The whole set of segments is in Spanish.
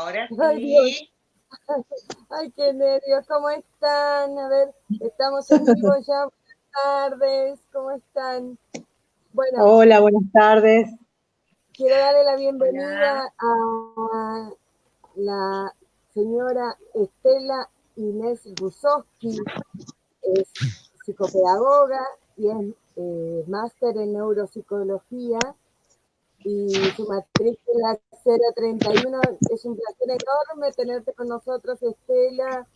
Ahora Ay, Dios. sí. Ay, qué nervios. ¿Cómo están? A ver, estamos en vivo ya. Buenas tardes. ¿Cómo están? Bueno, Hola, buenas tardes. quiero darle la Hola. bienvenida a la señora Estela Inés Rusowski. Es psicopedagoga y es máster en neuropsicología y su matrícula 031. Es un placer enorme tenerte con nosotros, Estela.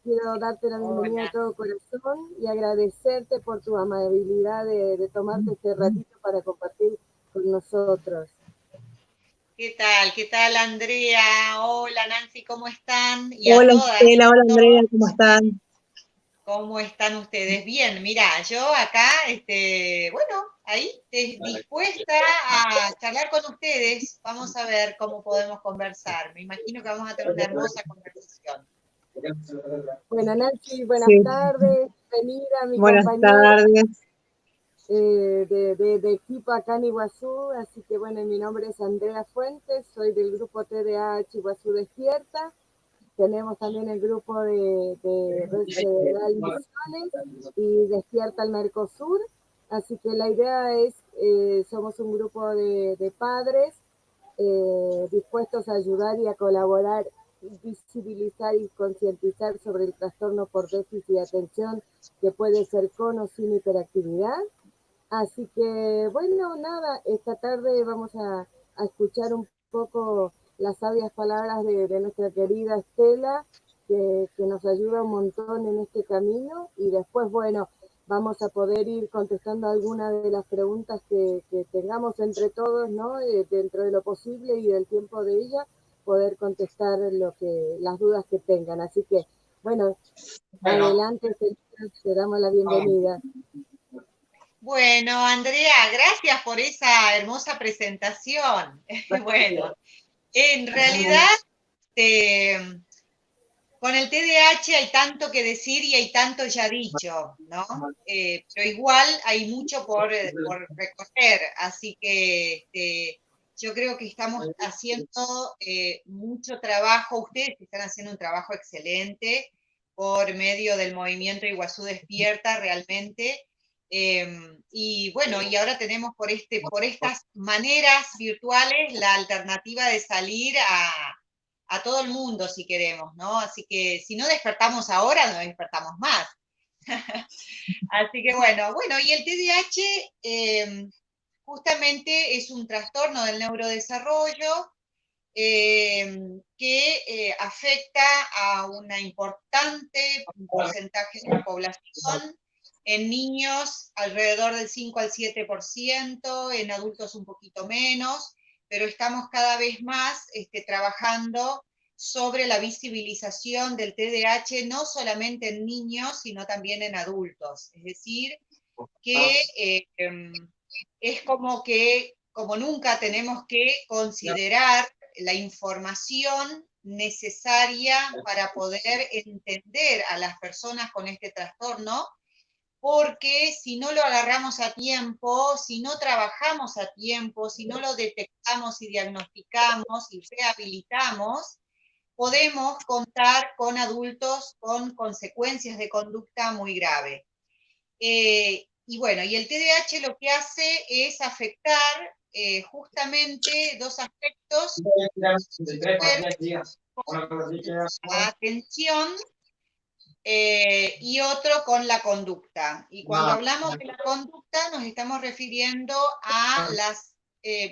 Quiero darte la bienvenida de Hola. todo corazón y agradecerte por tu amabilidad de tomarte este ratito para compartir con nosotros. ¿Qué tal? ¿Qué tal, Andrea? Hola, Nancy, ¿cómo están? Y a Hola todas, Estela, hola todos, Andrea, ¿cómo están? ¿cómo están ustedes? Bien, mira, yo acá, bueno, ahí dispuesta a charlar con ustedes. Vamos a ver cómo podemos conversar. Me imagino que vamos a tener una hermosa conversación. Bueno, Nancy, buenas Sí, tardes. Bienvenida, mi buenas compañera tardes. de equipo acá en Iguazú. Así que bueno, mi nombre es Andrea Fuentes, soy del grupo TDAH Iguazú Despierta. Tenemos también el grupo de Red Federal Misiones y Despierta el Mercosur. Así que la idea es, somos un grupo de padres dispuestos a ayudar y a colaborar, visibilizar y concientizar sobre el trastorno por déficit de atención que puede ser con o sin hiperactividad. Así que, bueno, nada, esta tarde vamos a escuchar un poco las sabias palabras de nuestra querida Estela, que nos ayuda un montón en este camino. Y después, bueno, vamos a poder ir contestando algunas de las preguntas que tengamos entre todos, ¿no? Dentro de lo posible y del tiempo de ella, poder contestar las dudas que tengan. Así que, bueno, adelante, Estela, te damos la bienvenida. Bueno, Andrea, gracias por esa hermosa presentación. Bueno, en realidad, eh, con el TDAH hay tanto que decir y hay tanto ya dicho, ¿no? Pero igual hay mucho por recorrer, así que yo creo que estamos haciendo mucho trabajo, ustedes están haciendo un trabajo excelente por medio del movimiento Iguazú Despierta realmente. Y bueno, y ahora tenemos por estas maneras virtuales la alternativa de salir a todo el mundo si queremos, ¿no? Así que si no despertamos ahora, no despertamos más. Así que bueno, y el TDAH justamente es un trastorno del neurodesarrollo que afecta a una importante porcentaje de la población. En niños alrededor del 5 al 7%, en adultos un poquito menos, pero estamos cada vez más trabajando sobre la visibilización del TDAH, no solamente en niños, sino también en adultos. Es decir, que es como nunca tenemos que considerar la información necesaria para poder entender a las personas con este trastorno, porque si no lo agarramos a tiempo, si no trabajamos a tiempo, si no lo detectamos y diagnosticamos y rehabilitamos, podemos contar con adultos con consecuencias de conducta muy graves. Y bueno, y el TDAH lo que hace es afectar justamente dos aspectos, la atención y otro con la conducta. Y cuando hablamos de la conducta nos estamos refiriendo a las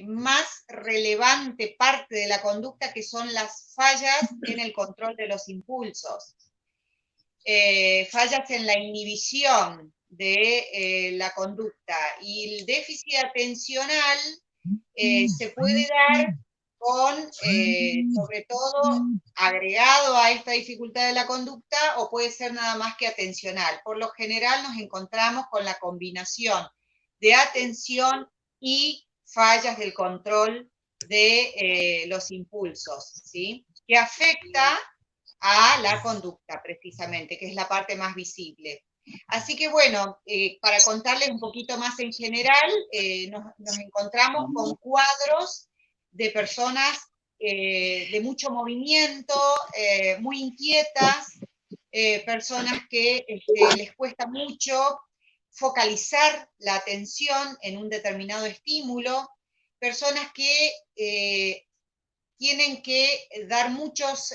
más relevante parte de la conducta, que son las fallas en el control de los impulsos. Fallas en la inhibición de la conducta, y el déficit atencional se puede dar con, sobre todo, agregado a esta dificultad de la conducta, o puede ser nada más que atencional. Por lo general nos encontramos con la combinación de atención y fallas del control de los impulsos, ¿sí? Que afecta a la conducta, precisamente, que es la parte más visible. Así que bueno, para contarles un poquito más en general, nos encontramos con cuadros de personas de mucho movimiento, muy inquietas, personas que les cuesta mucho focalizar la atención en un determinado estímulo, personas que tienen que dar muchas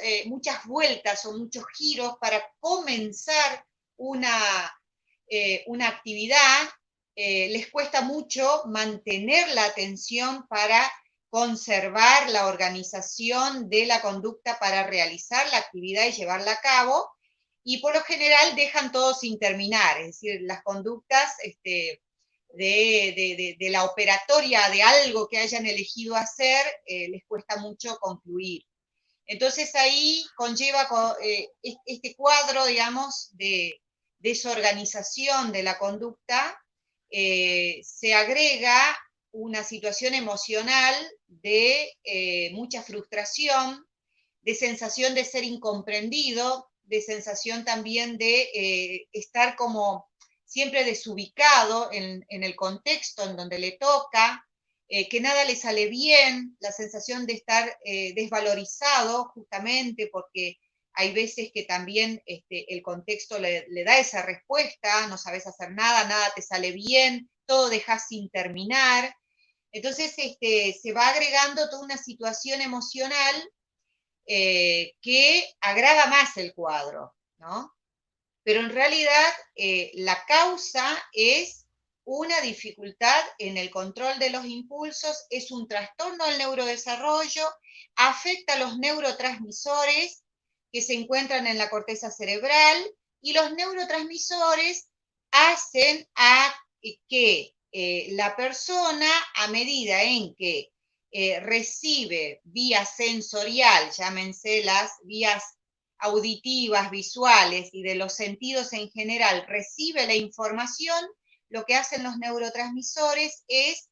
vueltas o muchos giros para comenzar una actividad, les cuesta mucho mantener la atención para conservar la organización de la conducta para realizar la actividad y llevarla a cabo, y por lo general dejan todo sin terminar, es decir, las conductas de la operatoria de algo que hayan elegido hacer, les cuesta mucho concluir. Entonces ahí conlleva este cuadro, digamos, de desorganización de la conducta, se agrega una situación emocional de mucha frustración, de sensación de ser incomprendido, de sensación también de estar como siempre desubicado en el contexto en donde le toca, que nada le sale bien, la sensación de estar desvalorizado justamente porque hay veces que también el contexto le da esa respuesta, no sabes hacer nada, nada te sale bien, todo dejas sin terminar. Entonces se va agregando toda una situación emocional que agrava más el cuadro, ¿no? Pero en realidad la causa es una dificultad en el control de los impulsos, es un trastorno del neurodesarrollo, afecta a los neurotransmisores que se encuentran en la corteza cerebral, y los neurotransmisores hacen a que la persona, a medida en que recibe vía sensorial, llámense las vías auditivas, visuales y de los sentidos en general, recibe la información, lo que hacen los neurotransmisores es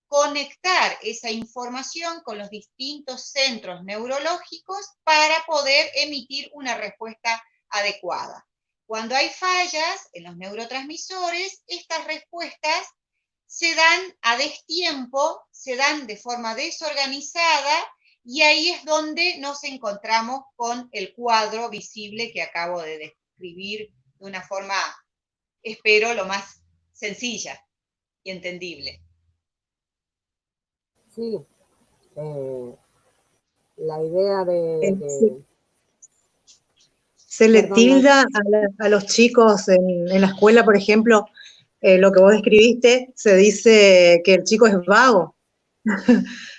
conectar esa información con los distintos centros neurológicos para poder emitir una respuesta adecuada. Cuando hay fallas en los neurotransmisores, estas respuestas se dan a destiempo, se dan de forma desorganizada, y ahí es donde nos encontramos con el cuadro visible que acabo de describir de una forma, espero, lo más sencilla y entendible. Sí, la idea Sí. Se le Perdón, tilda a los chicos en la escuela, por ejemplo, lo que vos describiste, se dice que el chico es vago,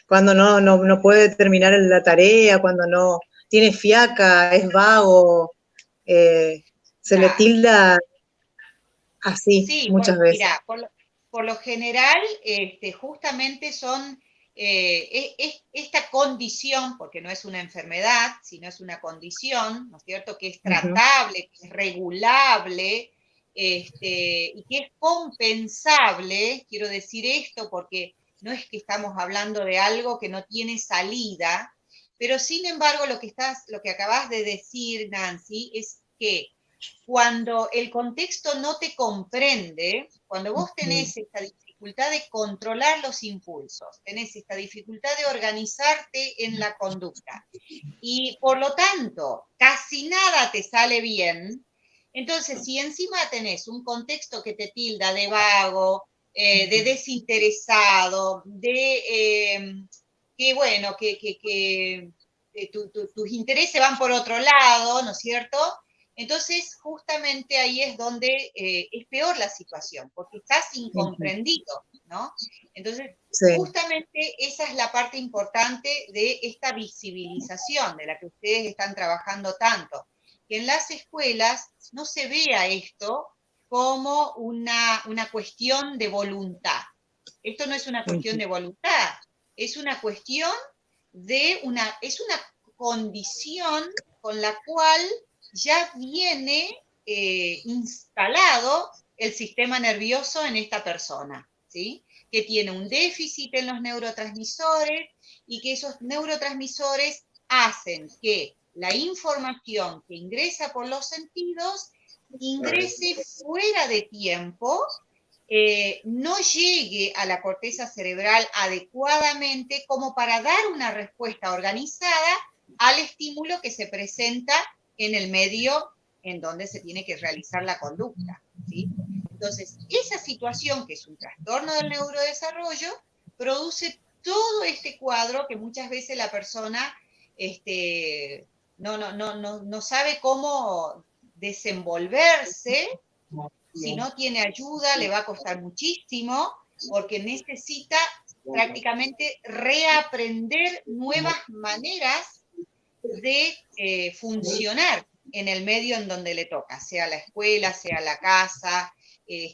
cuando no puede terminar la tarea, cuando no tiene fiaca, es vago, se le tilda así Sí, muchas veces. mira, por lo general, justamente son esta condición, porque no es una enfermedad, sino es una condición, ¿no es cierto?, que es tratable, que es regulable, y que es compensable. Quiero decir esto porque no es que estamos hablando de algo que no tiene salida, pero sin embargo lo que acabas de decir, Nancy, es que cuando el contexto no te comprende, cuando vos tenés esta dificultad de controlar los impulsos, tenés esta dificultad de organizarte en la conducta, y por lo tanto casi nada te sale bien, entonces si encima tenés un contexto que te tilda de vago, de desinteresado, de que bueno, que tus intereses van por otro lado, ¿no es cierto? Entonces, justamente ahí es donde es peor la situación, porque estás incomprendido, ¿no? Entonces, Sí. justamente esa es la parte importante de esta visibilización de la que ustedes están trabajando tanto, que en las escuelas no se vea esto como una cuestión de voluntad. Esto no es una cuestión de voluntad, es una cuestión es una condición con la cual ya viene instalado el sistema nervioso en esta persona, ¿sí? Que tiene un déficit en los neurotransmisores, y que esos neurotransmisores hacen que la información que ingresa por los sentidos ingrese fuera de tiempo no llegue a la corteza cerebral adecuadamente como para dar una respuesta organizada al estímulo que se presenta en el medio en donde se tiene que realizar la conducta, ¿sí? Entonces, esa situación, que es un trastorno del neurodesarrollo, produce todo este cuadro que muchas veces la persona no sabe cómo desenvolverse. Si no tiene ayuda, le va a costar muchísimo, porque necesita prácticamente reaprender nuevas maneras de funcionar en el medio en donde le toca, sea la escuela, sea la casa,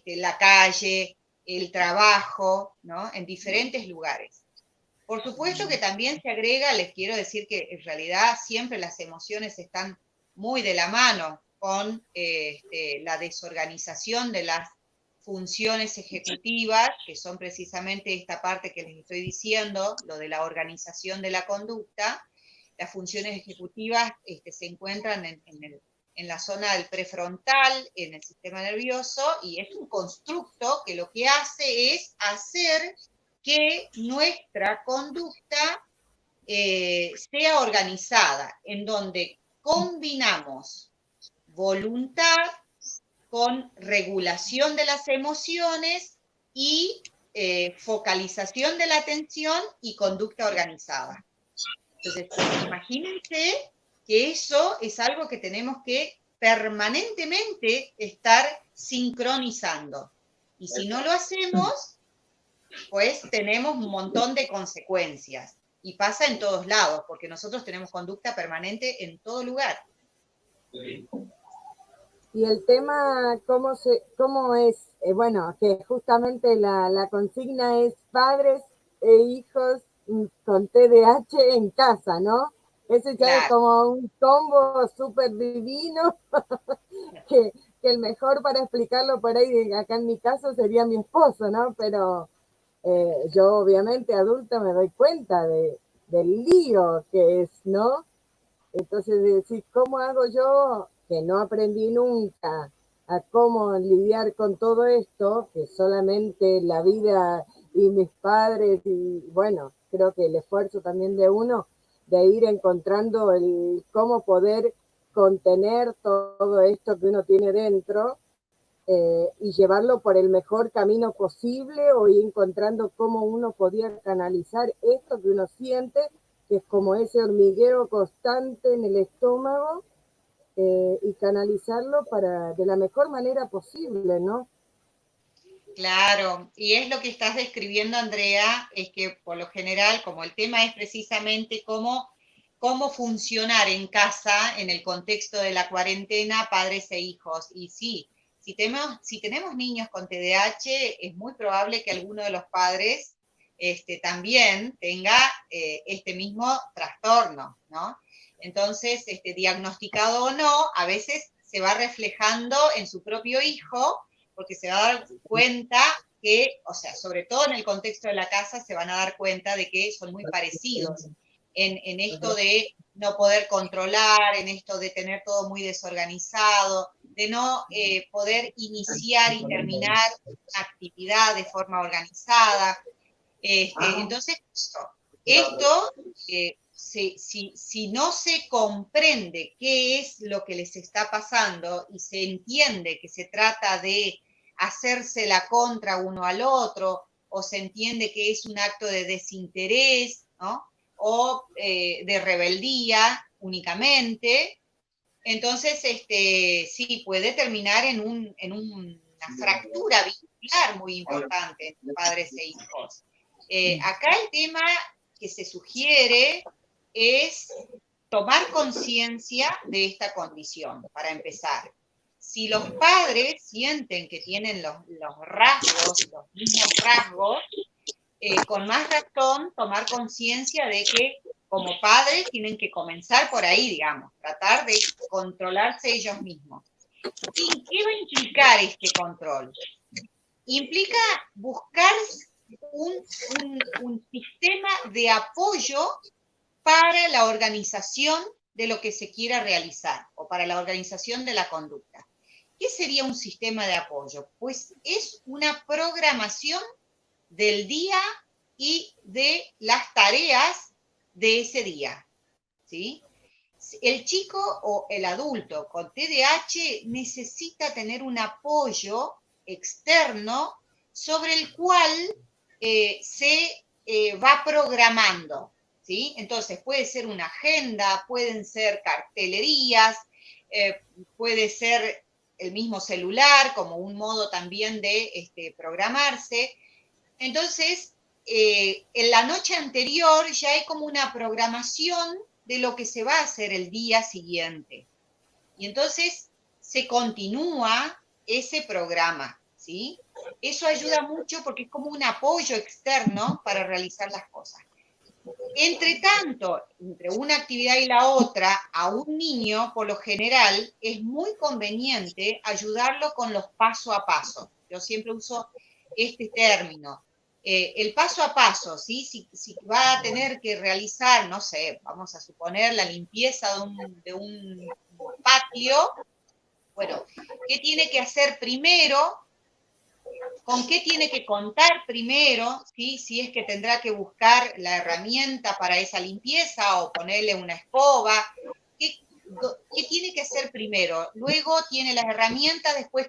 la calle, el trabajo, ¿no? En diferentes lugares. Por supuesto que también se agrega, les quiero decir que en realidad siempre las emociones están muy de la mano con la desorganización de las funciones ejecutivas, que son precisamente esta parte que les estoy diciendo, lo de la organización de la conducta. Las funciones ejecutivas se encuentran en la zona del prefrontal, en el sistema nervioso, y es un constructo que lo que hace es hacer que nuestra conducta sea organizada, en donde combinamos voluntad con regulación de las emociones y focalización de la atención y conducta organizada. Entonces, imagínense que eso es algo que tenemos que permanentemente estar sincronizando. Y si no lo hacemos, pues tenemos un montón de consecuencias. Y pasa en todos lados, porque nosotros tenemos conducta permanente en todo lugar. Y el tema, cómo es, bueno, que justamente la consigna es padres e hijos con TDAH en casa, ¿no? Eso ya claro. Es como un combo súper divino, que el mejor para explicarlo por ahí, acá en mi caso, sería mi esposo, ¿no? Pero yo obviamente adulta me doy cuenta del lío que es, ¿no? Entonces decir, ¿cómo hago yo, que no aprendí nunca a cómo lidiar con todo esto, que solamente la vida y mis padres, y bueno, creo que el esfuerzo también de uno, de ir encontrando el cómo poder contener todo esto que uno tiene dentro, y llevarlo por el mejor camino posible, o ir encontrando cómo uno podía canalizar esto que uno siente, que es como ese hormigueo constante en el estómago, y canalizarlo de la mejor manera posible, ¿no? Claro, y es lo que estás describiendo, Andrea, es que por lo general, como el tema es precisamente cómo funcionar en casa en el contexto de la cuarentena, padres e hijos, y sí, si tenemos niños con TDAH, es muy probable que alguno de los padres también tenga este mismo trastorno, ¿no? Entonces, diagnosticado o no, a veces se va reflejando en su propio hijo, porque se va a dar cuenta que, o sea, sobre todo en el contexto de la casa, se van a dar cuenta de que son muy parecidos en esto de no poder controlar, en esto de tener todo muy desorganizado, de no poder iniciar y terminar actividad de forma organizada. Entonces, esto si no se comprende qué es lo que les está pasando y se entiende que se trata de hacerse la contra uno al otro, o se entiende que es un acto de desinterés, ¿no? O de rebeldía únicamente, entonces sí, puede terminar en una fractura vincular muy importante entre padres e hijos. Acá el tema que se sugiere es tomar conciencia de esta condición, para empezar. Si los padres sienten que tienen los mismos rasgos, con más razón tomar conciencia de que como padres tienen que comenzar por ahí, digamos, tratar de controlarse ellos mismos. ¿Y qué va a implicar este control? Implica buscar un sistema de apoyo para la organización de lo que se quiera realizar, o para la organización de la conducta. ¿Qué sería un sistema de apoyo? Pues es una programación del día y de las tareas de ese día, ¿sí? El chico o el adulto con TDAH necesita tener un apoyo externo sobre el cual se va programando, ¿sí? Entonces puede ser una agenda, pueden ser cartelerías, puede ser el mismo celular como un modo también de programarse. Entonces, en la noche anterior ya hay como una programación de lo que se va a hacer el día siguiente. Y entonces se continúa ese programa, ¿sí? Eso ayuda mucho porque es como un apoyo externo para realizar las cosas. Entre tanto, entre una actividad y la otra, a un niño, por lo general, es muy conveniente ayudarlo con los paso a paso. Yo siempre uso este término. El paso a paso, ¿sí? Si va a tener que realizar, no sé, vamos a suponer la limpieza de un patio, bueno, ¿qué tiene que hacer primero? ¿Con qué tiene que contar primero? ¿Sí? Si es que tendrá que buscar la herramienta para esa limpieza o ponerle una escoba. ¿Qué tiene que hacer primero? Luego tiene las herramientas, después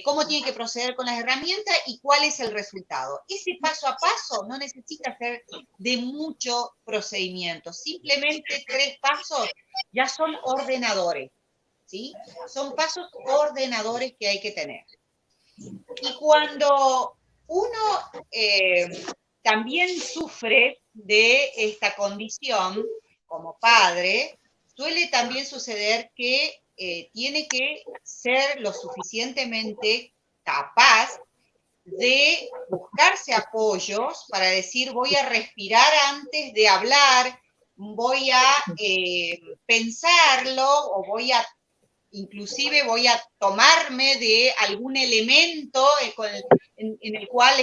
cómo tiene que proceder con las herramientas y cuál es el resultado. Ese paso a paso no necesita ser de mucho procedimiento. Simplemente 3 pasos ya son ordenadores, ¿sí? Son pasos ordenadores que hay que tener. Y cuando uno también sufre de esta condición como padre, suele también suceder que tiene que ser lo suficientemente capaz de buscarse apoyos para decir voy a respirar antes de hablar, voy a pensarlo o inclusive voy a tomarme de algún elemento en el cual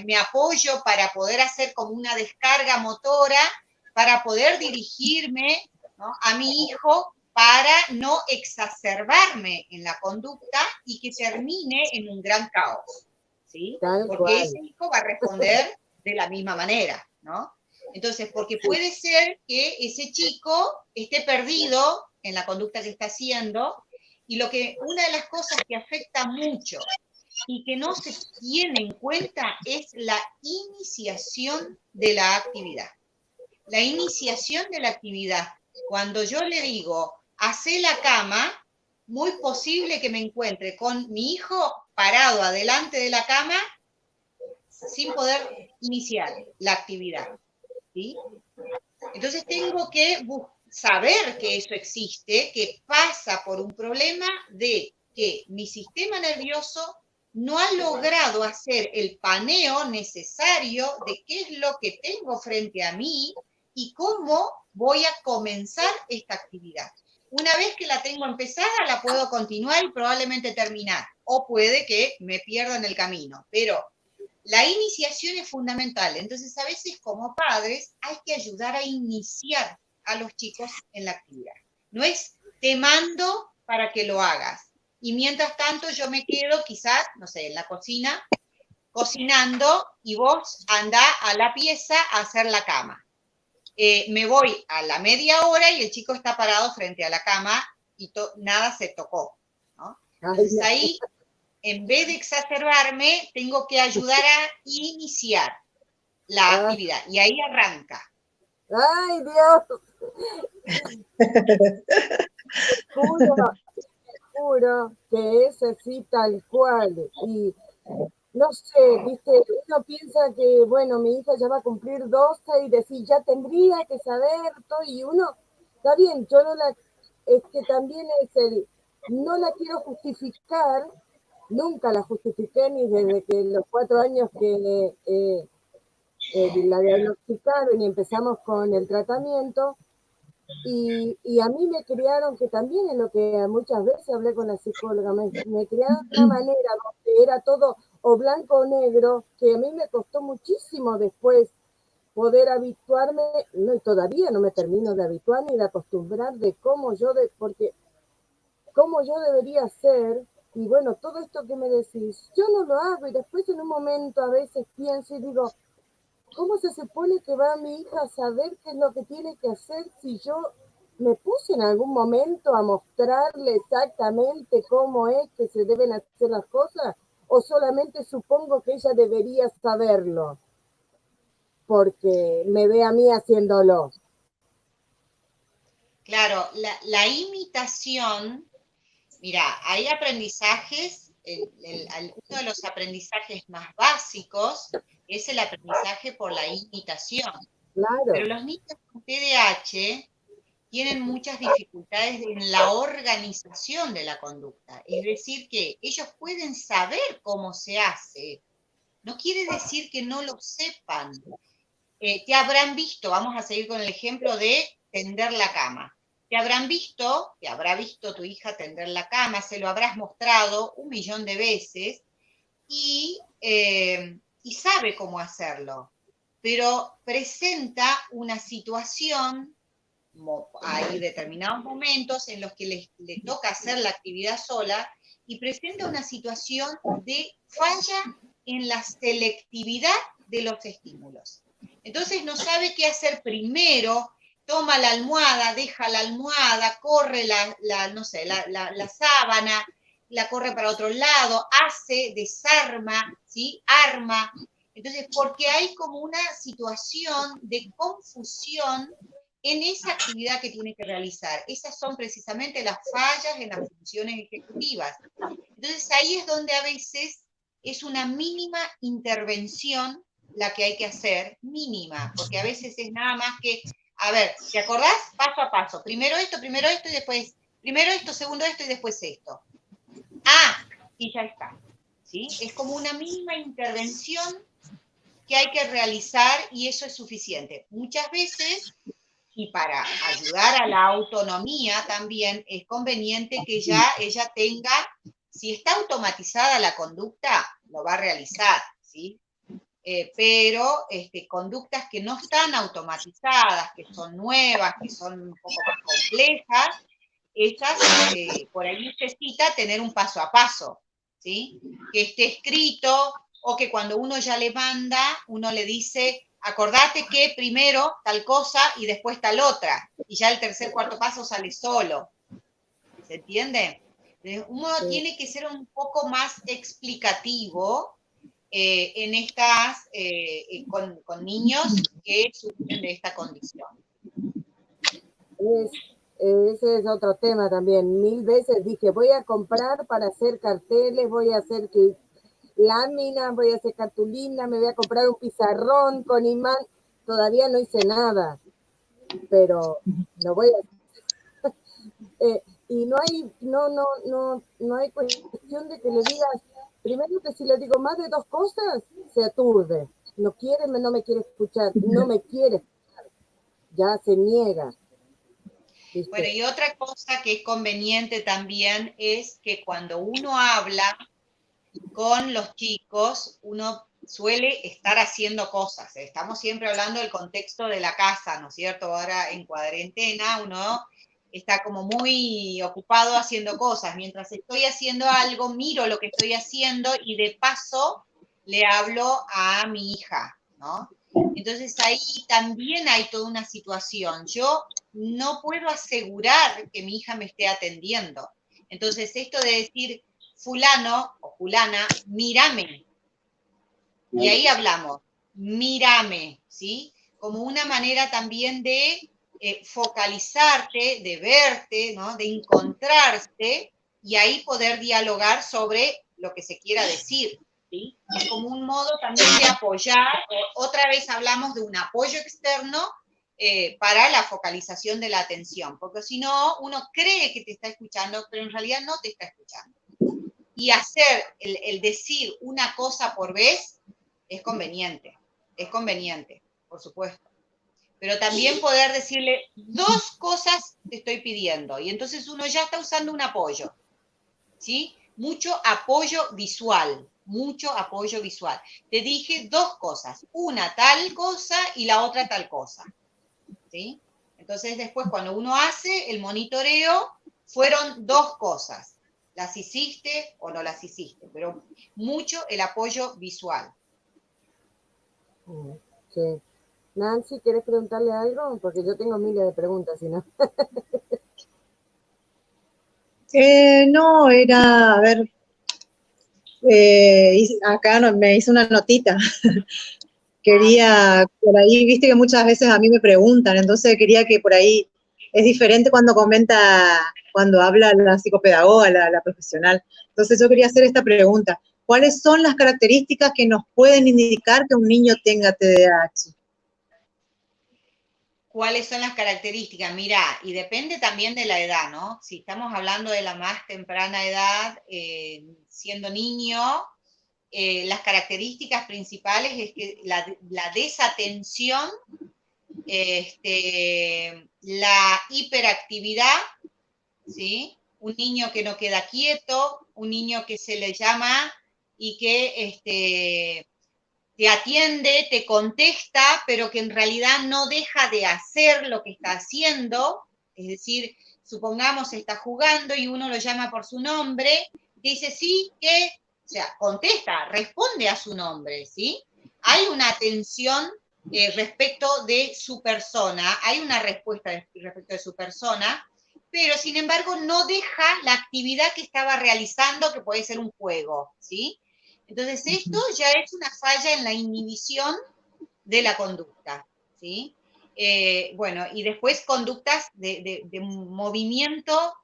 me apoyo para poder hacer como una descarga motora, para poder dirigirme, ¿no?, a mi hijo para no exacerbarme en la conducta y que termine en un gran caos, ¿sí? Porque ese hijo va a responder de la misma manera, ¿no? Entonces, porque puede ser que ese chico esté perdido en la conducta que está haciendo, y una de las cosas que afecta mucho y que no se tiene en cuenta es la iniciación de la actividad. La iniciación de la actividad. Cuando yo le digo, hacé la cama, muy posible que me encuentre con mi hijo parado adelante de la cama sin poder iniciar la actividad, ¿sí? Entonces tengo que saber que eso existe, que pasa por un problema de que mi sistema nervioso no ha logrado hacer el paneo necesario de qué es lo que tengo frente a mí y cómo voy a comenzar esta actividad. Una vez que la tengo empezada, la puedo continuar y probablemente terminar, o puede que me pierda en el camino, pero la iniciación es fundamental. Entonces, a veces como padres hay que ayudar a iniciar a los chicos en la actividad. No es te mando para que lo hagas. Y mientras tanto yo me quedo quizás, no sé, en la cocina, cocinando y vos andá a la pieza a hacer la cama. Me voy a la media hora y el chico está parado frente a la cama y nada se tocó, ¿no? Entonces ahí, en vez de exacerbarme, tengo que ayudar a iniciar la actividad. Y ahí arranca. ¡Ay, Dios! Juro que es así tal cual. Y no sé, viste, uno piensa que, bueno, mi hija ya va a cumplir 12 y decir, ya tendría que saber todo. Y uno, está bien, yo no la, es que también no la quiero justificar. Nunca la justifiqué ni desde que los 4 años que la diagnosticaron y empezamos con el tratamiento. Y a mí me criaron, que también es lo que muchas veces hablé con la psicóloga, me criaron de una manera donde era todo o blanco o negro, que a mí me costó muchísimo después poder habituarme, no, y todavía no me termino de habituar ni de acostumbrar de cómo porque cómo yo debería ser, y bueno, todo esto que me decís, yo no lo hago, y después en un momento a veces pienso y digo, ¿cómo se supone que va mi hija a saber qué es lo que tiene que hacer si yo me puse en algún momento a mostrarle exactamente cómo es que se deben hacer las cosas? ¿O solamente supongo que ella debería saberlo porque me ve a mí haciéndolo? Claro, la imitación, mira, hay aprendizajes, uno de los aprendizajes más básicos es el aprendizaje por la imitación, pero Claro, los niños con TDAH tienen muchas dificultades en la organización de la conducta, es decir, que ellos pueden saber cómo se hace, no quiere decir que no lo sepan. Te habrán visto, vamos a seguir con el ejemplo de tender la cama. Te habrá visto tu hija tender la cama, se lo habrás mostrado 1.000.000 de veces y sabe cómo hacerlo, pero presenta una situación, hay determinados momentos en los que le toca hacer la actividad sola y presenta una situación de falla en la selectividad de los estímulos. Entonces no sabe qué hacer primero, toma la almohada, deja la almohada, corre no sé, la sábana, la corre para otro lado, hace, desarma, ¿sí? Arma. Entonces, porque hay como una situación de confusión en esa actividad que tiene que realizar. Esas son precisamente las fallas en las funciones ejecutivas. Entonces, ahí es donde a veces es una mínima intervención la que hay que hacer, mínima, porque a veces es nada más que, a ver, ¿te acordás? Paso a paso. Primero esto y después, primero esto, segundo esto y después esto. Ah, y ya está. ¿Sí? Es como una mínima intervención que hay que realizar y eso es suficiente. Muchas veces, y para ayudar a la autonomía también, es conveniente que ya ella tenga, si está automatizada la conducta, lo va a realizar, ¿sí? Pero conductas que no están automatizadas, que son nuevas, que son un poco más complejas, ellas por ahí necesita tener un paso a paso, ¿sí? Que esté escrito o que cuando uno ya le manda, uno le dice, acordate que primero tal cosa y después tal otra, y ya el tercer, cuarto paso sale solo, ¿se entiende? Uno tiene que ser un poco más explicativo en estas, con niños que sufren de esta condición. Ese es otro tema también. 1000 veces dije, voy a comprar para hacer carteles, voy a hacer láminas, voy a hacer cartulina, me voy a comprar un pizarrón con imán. Todavía no hice nada, pero lo voy a hacer. Y no hay cuestión de que le digas, primero que si le digo más de 2 cosas, se aturde. No quiere, no me quiere escuchar, no me quiere escuchar, ya se niega. ¿Viste? Bueno, y otra cosa que es conveniente también es que cuando uno habla con los chicos, uno suele estar haciendo cosas. Estamos siempre hablando del contexto de la casa, ¿no es cierto? Ahora en cuarentena uno está como muy ocupado haciendo cosas. Mientras estoy haciendo algo, miro lo que estoy haciendo y de paso le hablo a mi hija, ¿no? Entonces ahí también hay toda una situación. Yo no puedo asegurar que mi hija me esté atendiendo. Entonces esto de decir, fulano o fulana, mírame. Y ahí hablamos, mírame, ¿sí? Como una manera también de focalizarte, de verte, ¿no? De encontrarte y ahí poder dialogar sobre lo que se quiera decir, ¿sí? Es como un modo también de apoyar, otra vez hablamos de un apoyo externo para la focalización de la atención, porque si no, uno cree que te está escuchando, pero en realidad no te está escuchando. Y hacer, el decir una cosa por vez es conveniente, por supuesto. Pero también poder decirle 2 cosas te estoy pidiendo, y entonces uno ya está usando un apoyo, ¿sí? Mucho apoyo visual. Te dije 2 cosas, una tal cosa y la otra tal cosa, ¿sí? Entonces después cuando uno hace el monitoreo, fueron dos cosas. Las hiciste o no las hiciste, pero mucho el apoyo visual. Sí. Nancy, ¿quieres preguntarle algo? Porque yo tengo miles de preguntas, si no. No, era, a ver, acá me hice una notita. Quería, por ahí, viste que muchas veces a mí me preguntan, entonces quería que por ahí, es diferente cuando cuando habla la psicopedagoga, la profesional. Entonces yo quería hacer esta pregunta. ¿Cuáles son las características que nos pueden indicar que un niño tenga TDAH? ¿Cuáles son las características? Mirá, y depende también de la edad, ¿no? Si estamos hablando de la más temprana edad, siendo niño, las características principales es que la desatención, la hiperactividad, ¿sí? Un niño que no queda quieto, un niño que se le llama y que te atiende, te contesta, pero que en realidad no deja de hacer lo que está haciendo. Es decir, supongamos está jugando y uno lo llama por su nombre, y dice sí, que, o sea, contesta, responde a su nombre, ¿sí? Hay una atención respecto de su persona, hay una respuesta respecto de su persona, pero sin embargo no deja la actividad que estaba realizando, que puede ser un juego, ¿sí? Entonces, esto ya es una falla en la inhibición de la conducta, ¿sí? Bueno, y después conductas de movimiento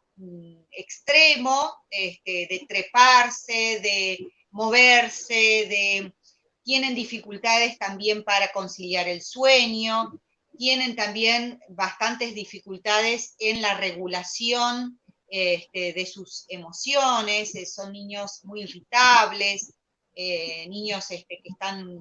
extremo, de treparse, de moverse, tienen dificultades también para conciliar el sueño, tienen también bastantes dificultades en la regulación de sus emociones, son niños muy irritables, niños que están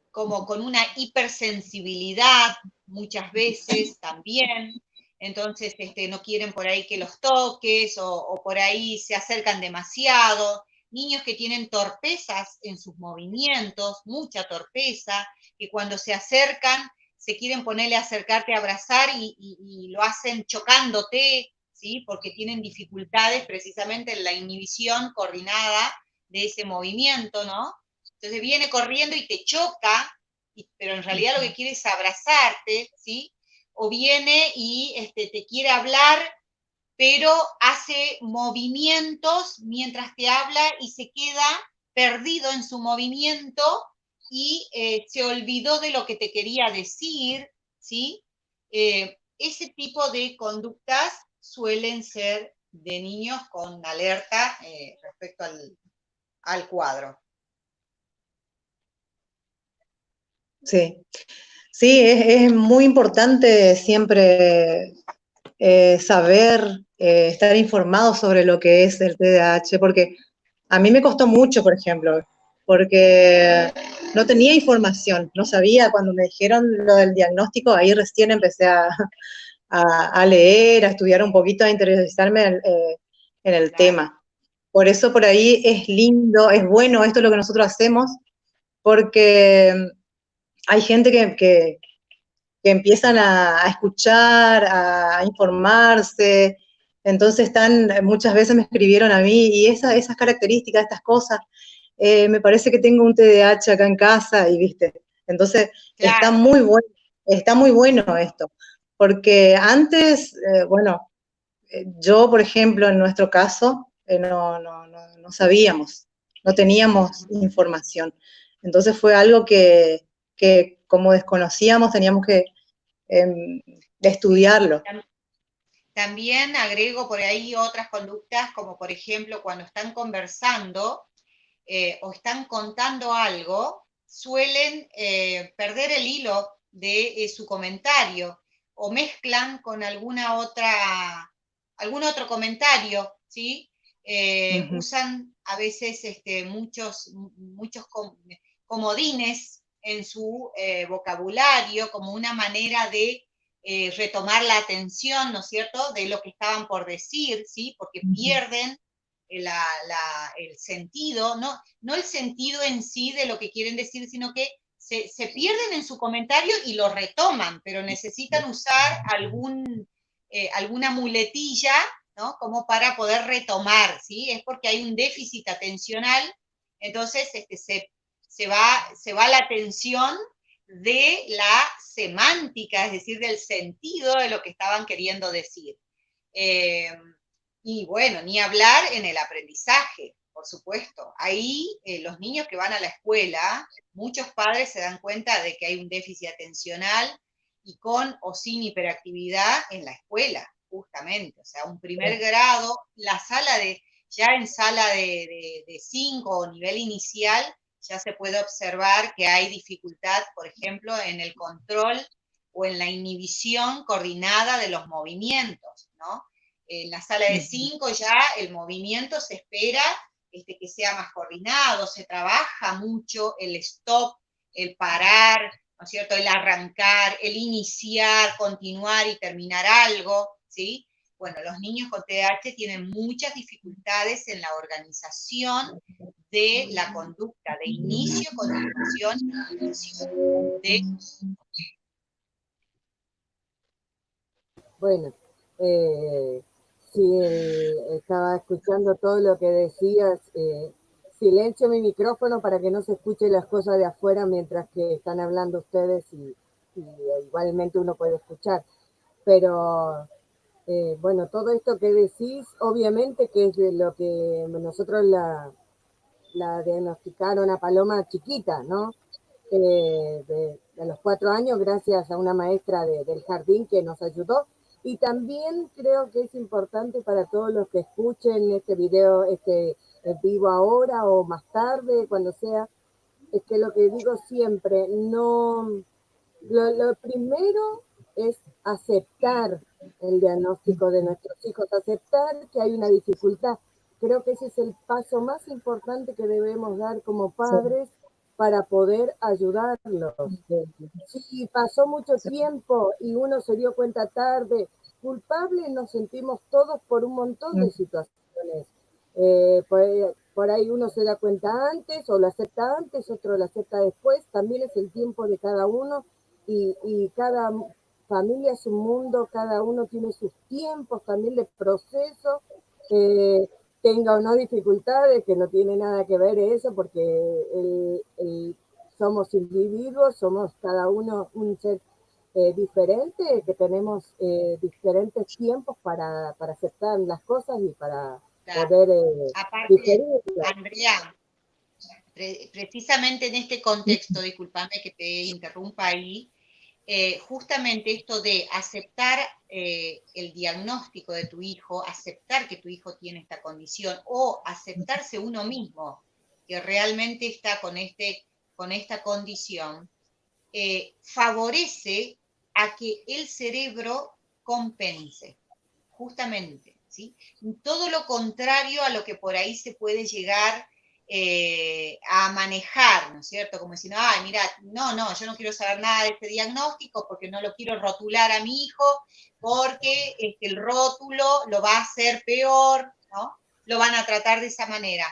como con una hipersensibilidad muchas veces también, entonces no quieren por ahí que los toques o por ahí se acercan demasiado, niños que tienen torpezas en sus movimientos, mucha torpeza, que cuando se acercan se quieren ponerle a acercarte a abrazar y lo hacen chocándote, ¿sí? Porque tienen dificultades precisamente en la inhibición coordinada de ese movimiento, ¿no? Entonces viene corriendo y te choca, pero en realidad lo que quiere es abrazarte, ¿sí? O viene y te quiere hablar, pero hace movimientos mientras te habla y se queda perdido en su movimiento y se olvidó de lo que te quería decir, ¿sí? Ese tipo de conductas suelen ser de niños con alerta respecto al cuadro. Sí, sí, es muy importante siempre saber, estar informado sobre lo que es el TDAH, porque a mí me costó mucho, por ejemplo, porque no tenía información, no sabía, cuando me dijeron lo del diagnóstico, ahí recién empecé a leer, a estudiar un poquito, a interesarme en el tema. Por eso por ahí es lindo, es bueno esto lo que nosotros hacemos, porque hay gente que empiezan a escuchar, a informarse, entonces muchas veces me escribieron a mí y esas características, estas cosas, me parece que tengo un TDAH acá en casa y viste, entonces Claro. está muy bueno esto, porque antes, bueno, yo por ejemplo en nuestro caso no sabíamos, no teníamos información, entonces fue algo que como desconocíamos teníamos que de estudiarlo. También agrego por ahí otras conductas, como por ejemplo cuando están conversando o están contando algo, suelen perder el hilo de su comentario o mezclan con algún otro comentario, ¿sí? Usan a veces muchos comodines en su vocabulario como una manera de retomar la atención, ¿no es cierto?, de lo que estaban por decir, ¿sí? Porque pierden el sentido, no el sentido en sí de lo que quieren decir, sino que se pierden en su comentario y lo retoman, pero necesitan usar alguna muletilla, ¿no? Como para poder retomar, ¿sí? Es porque hay un déficit atencional, entonces se va la atención de la semántica, es decir, del sentido de lo que estaban queriendo decir. Y bueno, ni hablar en el aprendizaje, por supuesto. Ahí los niños que van a la escuela, muchos padres se dan cuenta de que hay un déficit atencional y con o sin hiperactividad en la escuela, justamente. O sea, un primer grado, ya en sala de 5 o nivel inicial, ya se puede observar que hay dificultad, por ejemplo, en el control o en la inhibición coordinada de los movimientos, ¿no? En la sala de 5 ya el movimiento se espera que sea más coordinado, se trabaja mucho el stop, el parar, ¿no es cierto?, el arrancar, el iniciar, continuar y terminar algo, ¿sí? Bueno, los niños con TDAH tienen muchas dificultades en la organización de la conducta, de inicio, continuación y terminación de... Bueno, sí, estaba escuchando todo lo que decías. Silencio mi micrófono para que no se escuchen las cosas de afuera mientras que están hablando ustedes y igualmente uno puede escuchar. Pero bueno, todo esto que decís, obviamente que es de lo que nosotros la diagnosticaron a Paloma chiquita, ¿no? De los 4 años, gracias a una maestra del jardín que nos ayudó. Y también creo que es importante para todos los que escuchen este video, en vivo ahora o más tarde, cuando sea, es que lo que digo siempre, no, lo primero es aceptar el diagnóstico de nuestros hijos, aceptar que hay una dificultad. Creo que ese es el paso más importante que debemos dar como padres para poder ayudarlos. Si pasó mucho tiempo y uno se dio cuenta tarde, culpables nos sentimos todos por un montón de situaciones. Por ahí uno se da cuenta antes o lo acepta antes, otro lo acepta después. También es el tiempo de cada uno y cada familia es un mundo, cada uno tiene sus tiempos también de proceso. Tenga o no dificultades, que no tiene nada que ver eso, porque somos individuos, somos cada uno un ser diferente, que tenemos diferentes tiempos para aceptar las cosas y para poder Aparte, diferirlas. Andrea, precisamente en este contexto, discúlpame que te interrumpa ahí, justamente esto de aceptar el diagnóstico de tu hijo, aceptar que tu hijo tiene esta condición o aceptarse uno mismo que realmente está con esta condición, favorece a que el cerebro compense, justamente, ¿sí? Todo lo contrario a lo que por ahí se puede llegar a manejar, ¿no es cierto? Como diciendo, ay, mira, no, yo no quiero saber nada de este diagnóstico porque no lo quiero rotular a mi hijo, porque el rótulo lo va a hacer peor, ¿no? Lo van a tratar de esa manera.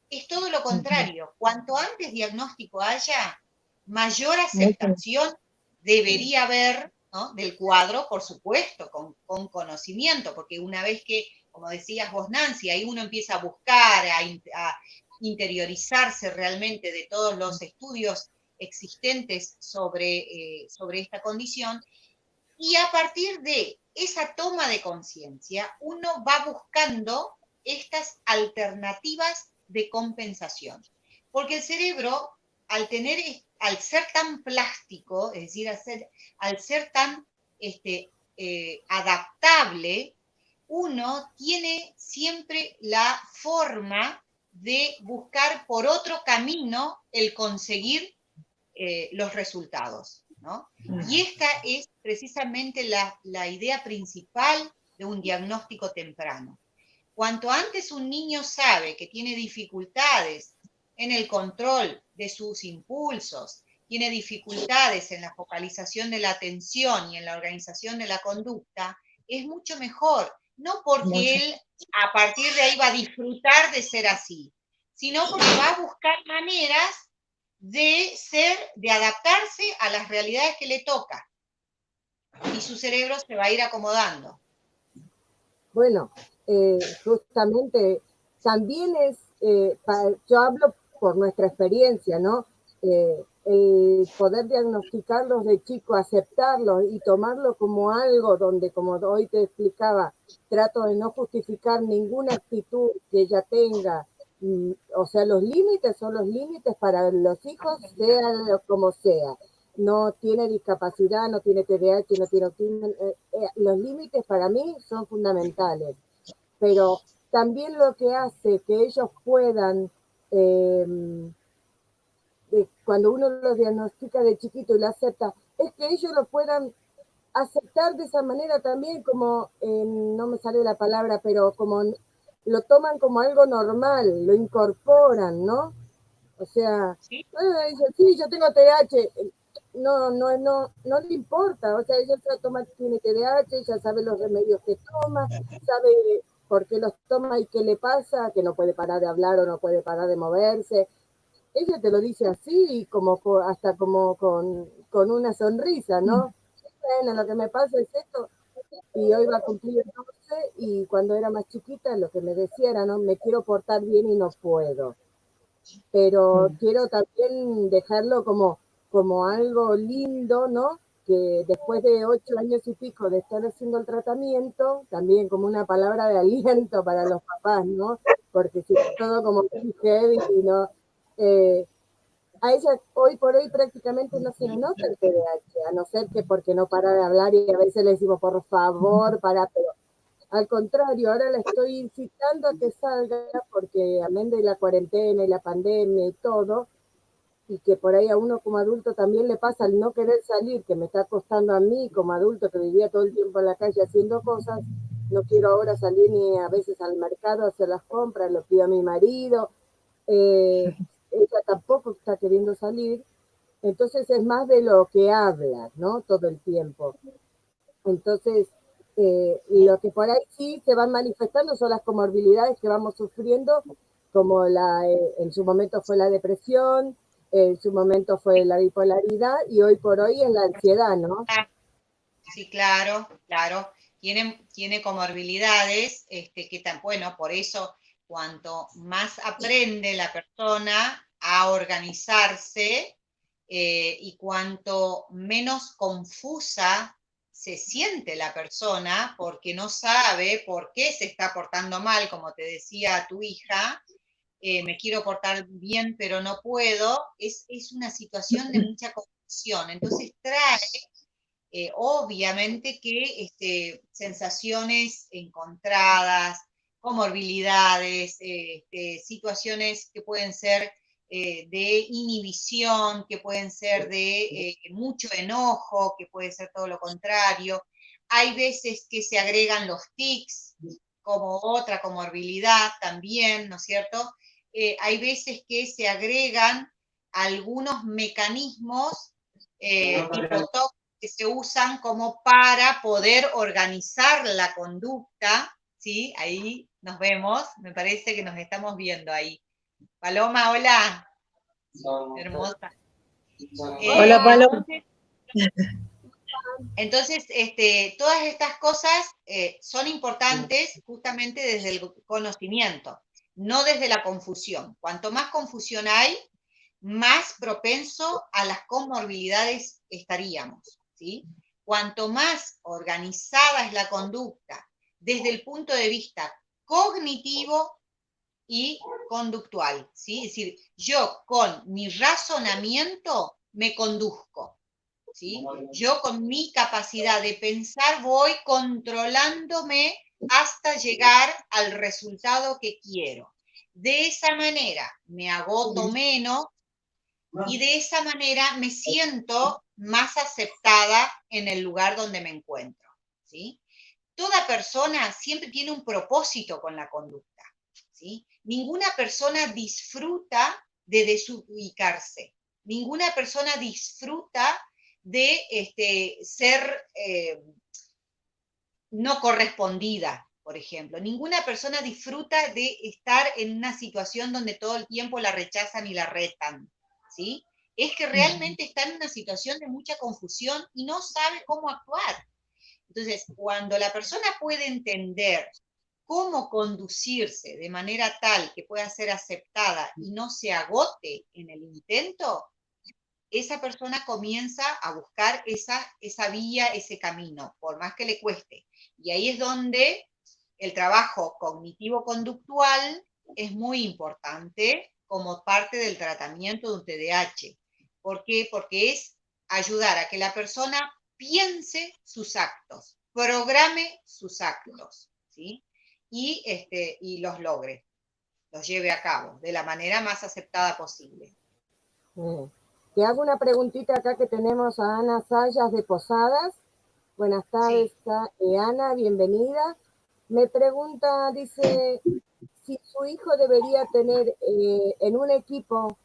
Es todo lo contrario. Cuanto antes diagnóstico haya, mayor aceptación debería haber, ¿no?, del cuadro, por supuesto, con conocimiento, porque una vez que, como decías vos, Nancy, ahí uno empieza a buscar, a interiorizarse realmente de todos los estudios existentes sobre esta condición, y a partir de esa toma de conciencia, uno va buscando estas alternativas de compensación. Porque el cerebro, al ser tan plástico, es decir, al ser tan adaptable, uno tiene siempre la forma de buscar por otro camino el conseguir los resultados, ¿no? Y esta es precisamente la idea principal de un diagnóstico temprano. Cuanto antes un niño sabe que tiene dificultades en el control de sus impulsos, tiene dificultades en la focalización de la atención y en la organización de la conducta, es mucho mejor. No porque él a partir de ahí va a disfrutar de ser así, sino porque va a buscar maneras de adaptarse a las realidades que le toca. Y su cerebro se va a ir acomodando. Bueno, justamente también es, yo hablo por nuestra experiencia, ¿no? El poder diagnosticarlos de chico, aceptarlos y tomarlo como algo donde, como hoy te explicaba, trato de no justificar ninguna actitud que ella tenga. O sea, los límites son los límites para los hijos, sea como sea. No tiene discapacidad, no tiene TDAH, no tiene autismo. Los límites para mí son fundamentales, pero también lo que hace que ellos puedan, cuando uno lo diagnostica de chiquito y lo acepta, es que ellos lo puedan aceptar de esa manera también, como, no me sale la palabra, pero como lo toman como algo normal, lo incorporan, ¿no? O sea, ¿Sí? dice, sí, yo tengo TDAH, no le importa, o sea, ella ya toma, tiene TDAH, ya sabe los remedios que toma, sabe por qué los toma y qué le pasa, que no puede parar de hablar o no puede parar de moverse. Ella te lo dice así, como hasta como con una sonrisa, ¿no? Bueno, lo que me pasa es esto, y hoy va a cumplir 12, y cuando era más chiquita lo que me decía era, no, me quiero portar bien y no puedo, pero quiero también dejarlo como algo lindo, ¿no? Que después de 8 años y pico de estar haciendo el tratamiento, también como una palabra de aliento para los papás, ¿no? Porque si es todo como heavy, ¿no? Eh, a ella hoy por hoy prácticamente no se le nota el TDAH, a no ser que porque no para de hablar y a veces le decimos, por favor, para, pero al contrario, ahora la estoy incitando a que salga porque amén de la cuarentena y la pandemia y todo, y que por ahí a uno como adulto también le pasa el no querer salir, que me está costando a mí como adulto que vivía todo el tiempo en la calle haciendo cosas, no quiero ahora salir ni a veces al mercado a hacer las compras, lo pido a mi marido, ella tampoco está queriendo salir, entonces es más de lo que habla, ¿no? Todo el tiempo. Entonces, lo que por ahí sí se van manifestando son las comorbilidades que vamos sufriendo, como en su momento fue la depresión, en su momento fue la bipolaridad y hoy por hoy es la ansiedad, ¿no? Sí, claro, claro. Tiene comorbilidades, que tan bueno, por eso cuanto más aprende la persona a organizarse, y cuanto menos confusa se siente la persona porque no sabe por qué se está portando mal, como te decía tu hija, me quiero portar bien pero no puedo, es una situación de mucha confusión. Entonces trae obviamente que sensaciones encontradas, comorbilidades, situaciones que pueden ser de inhibición, que pueden ser de mucho enojo, que puede ser todo lo contrario. Hay veces que se agregan los tics como otra comorbilidad también, ¿no es cierto? Hay veces que se agregan algunos mecanismos tipo TOC que se usan como para poder organizar la conducta, ¿sí? Ahí nos vemos, me parece que nos estamos viendo ahí. Paloma, hola. Hermosa. Hola, Paloma. Entonces, todas estas cosas son importantes justamente desde el conocimiento, no desde la confusión. Cuanto más confusión hay, más propenso a las comorbilidades estaríamos, ¿sí? Cuanto más organizada es la conducta desde el punto de vista cognitivo y conductual, ¿sí? Es decir, yo con mi razonamiento me conduzco, ¿sí? Yo con mi capacidad de pensar voy controlándome hasta llegar al resultado que quiero. De esa manera me agoto menos y de esa manera me siento más aceptada en el lugar donde me encuentro, ¿sí? Toda persona siempre tiene un propósito con la conducta, ¿sí? Ninguna persona disfruta de desubicarse, ninguna persona disfruta de ser no correspondida, por ejemplo. Ninguna persona disfruta de estar en una situación donde todo el tiempo la rechazan y la retan, ¿sí? Es que realmente está en una situación de mucha confusión y no sabe cómo actuar. Entonces, cuando la persona puede entender cómo conducirse de manera tal que pueda ser aceptada y no se agote en el intento, esa persona comienza a buscar esa vía, ese camino, por más que le cueste. Y ahí es donde el trabajo cognitivo-conductual es muy importante como parte del tratamiento de un TDAH. ¿Por qué? Porque es ayudar a que la persona piense sus actos, programe sus actos, ¿sí? Y los logre, los lleve a cabo de la manera más aceptada posible. Te hago una preguntita acá que tenemos a Ana Sayas de Posadas. Buenas tardes, Sí. Ana, bienvenida. Me pregunta, dice, si su hijo debería tener en un equipo,